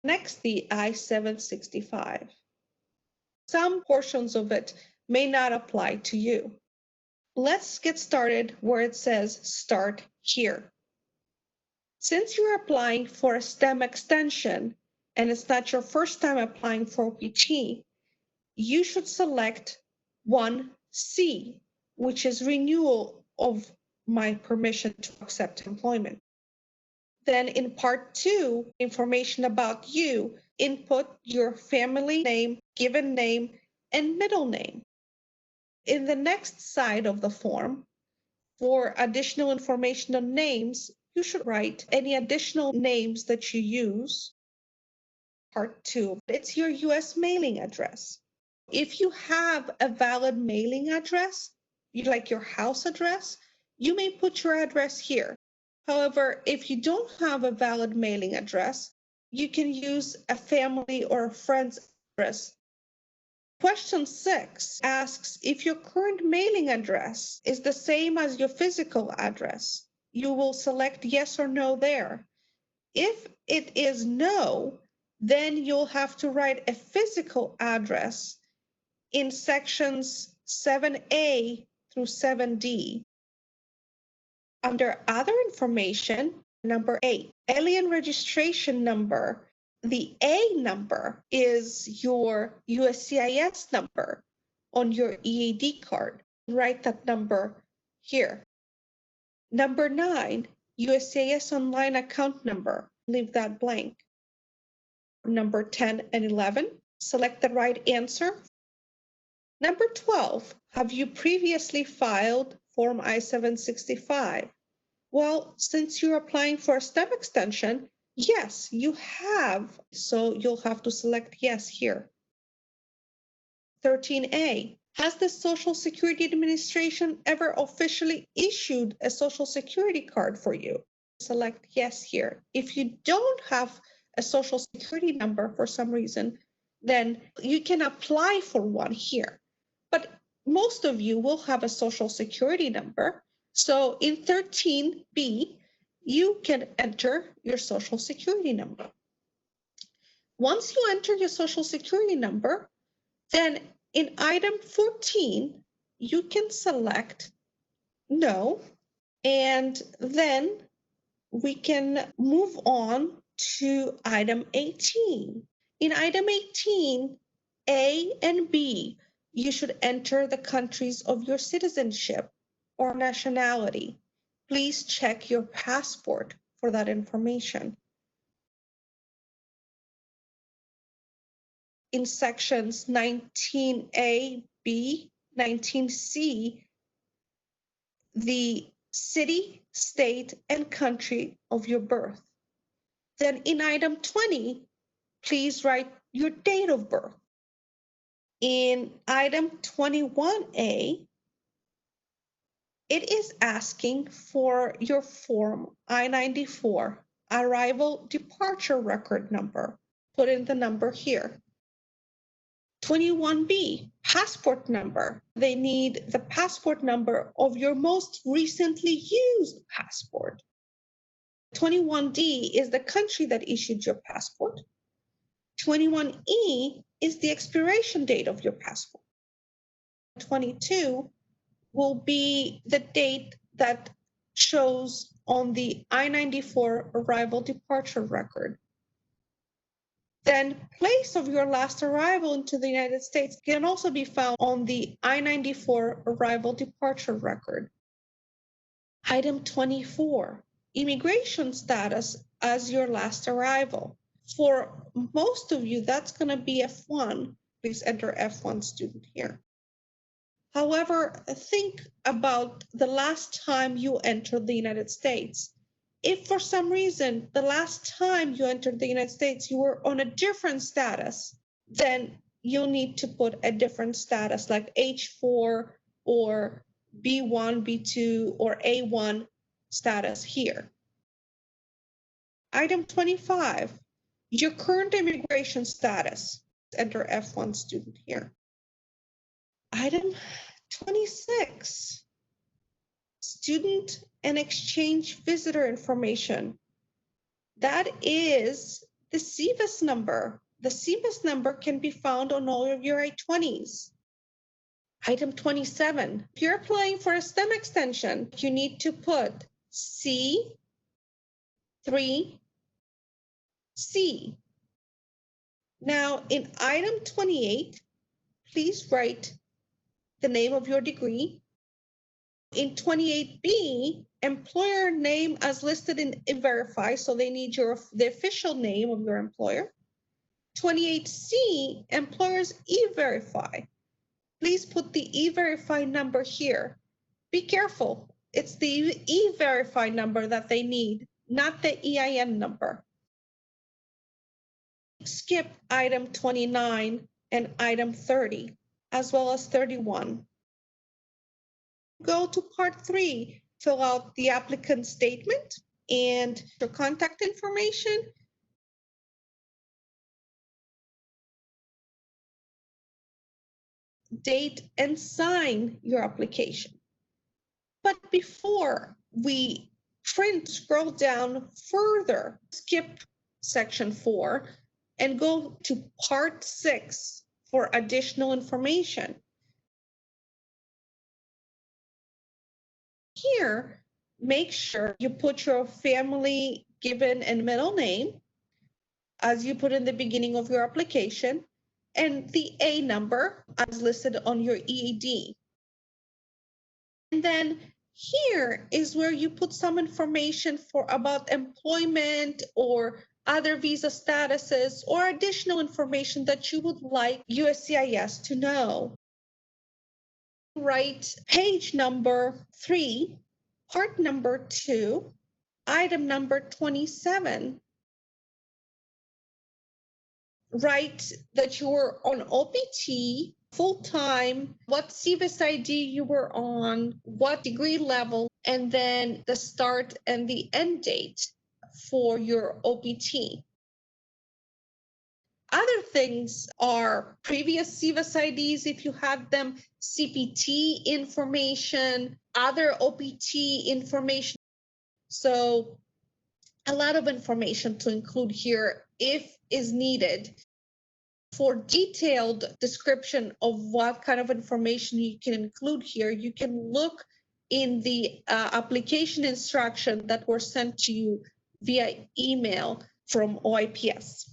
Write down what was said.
Next, the I-765. Some portions of it may not apply to you. Let's get started where it says Start Here. Since you're applying for a STEM extension and it's not your first time applying for OPT, you should select 1C, which is renewal of my permission to accept employment. Then in part 2, information about you, input your family name, given name, and middle name. In the next side of the form, for additional information on names, you should write any additional names that you use. Part 2, it's your US mailing address. If you have a valid mailing address, like your house address, you may put your address here. However, if you don't have a valid mailing address, you can use a family or a friend's address. Question 6 asks if your current mailing address is the same as your physical address. You will select yes or no there. If it is no, then you'll have to write a physical address in sections 7A through 7D. Under other information, number 8, alien registration number. The A number is your USCIS number on your EAD card. Write that number here. Number 9, USCIS online account number. Leave that blank. Number 10 and 11, select the right answer. Number 12, have you previously filed Form I-765? Well, since you're applying for a STEM extension, yes, you have. So you'll have to select yes here. 13A, has the Social Security Administration ever officially issued a Social Security card for you? Select yes here. If you don't have a Social Security number for some reason, then you can apply for one here. But most of you will have a Social Security number. So in 13B, you can enter your Social Security number. Once you enter your Social Security number, then in item 14, you can select no, and then we can move on to item 18. In item 18, A and B, you should enter the countries of your citizenship or nationality. Please check your passport for that information. In sections 19A, B, 19C, the city, state, and country of your birth. Then in item 20, please write your date of birth. In item 21A, it is asking for your form I-94, arrival departure record number. Put in the number here. 21B, passport number. They need the passport number of your most recently used passport. 21D is the country that issued your passport. 21E is the expiration date of your passport. 22 will be the date that shows on the I-94 arrival departure record. Then place of your last arrival into the United States can also be found on the I-94 arrival departure record. Item 24, immigration status as your last arrival. For most of you, that's going to be F1. Please enter F1 student here. However, think about the last time you entered the United States. If for some reason the last time you entered the United States you were on a different status, then you'll need to put a different status like H4 or B1, B2, or A1 status here. Item 25, your current immigration status. Enter F1 student here. Item 26, student and exchange visitor information. That is the CVIS number. The CVIS number can be found on all of your I-20s. Item 27, if you're applying for a STEM extension, you need to put C3C. Now, in item 28, please write the name of your degree. In 28B, employer name as listed in E-Verify, so they need the official name of your employer. 28C, employer's E-Verify. Please put the E-Verify number here. Be careful. It's the E-Verify number that they need, not the EIN number. Skip item 29 and item 30, as well as 31. Go to part 3, fill out the applicant statement and your contact information. Date and sign your application. But before we scroll down further, skip section 4 and go to part 6 for additional information. Here, make sure you put your family given and middle name as you put in the beginning of your application, and the A number as listed on your EAD. And then here is where you put some information about employment or other visa statuses or additional information that you would like USCIS to know. Write page number 3, part number 2, item number 27. Write that you were on OPT, full-time, what CVIS ID you were on, what degree level, and then the start and the end date for your OPT. Other things are previous CVIS IDs, if you had them, CPT information, other OPT information. So a lot of information to include here if is needed. For detailed description of what kind of information you can include here, you can look in the application instruction that were sent to you via email from OIPS.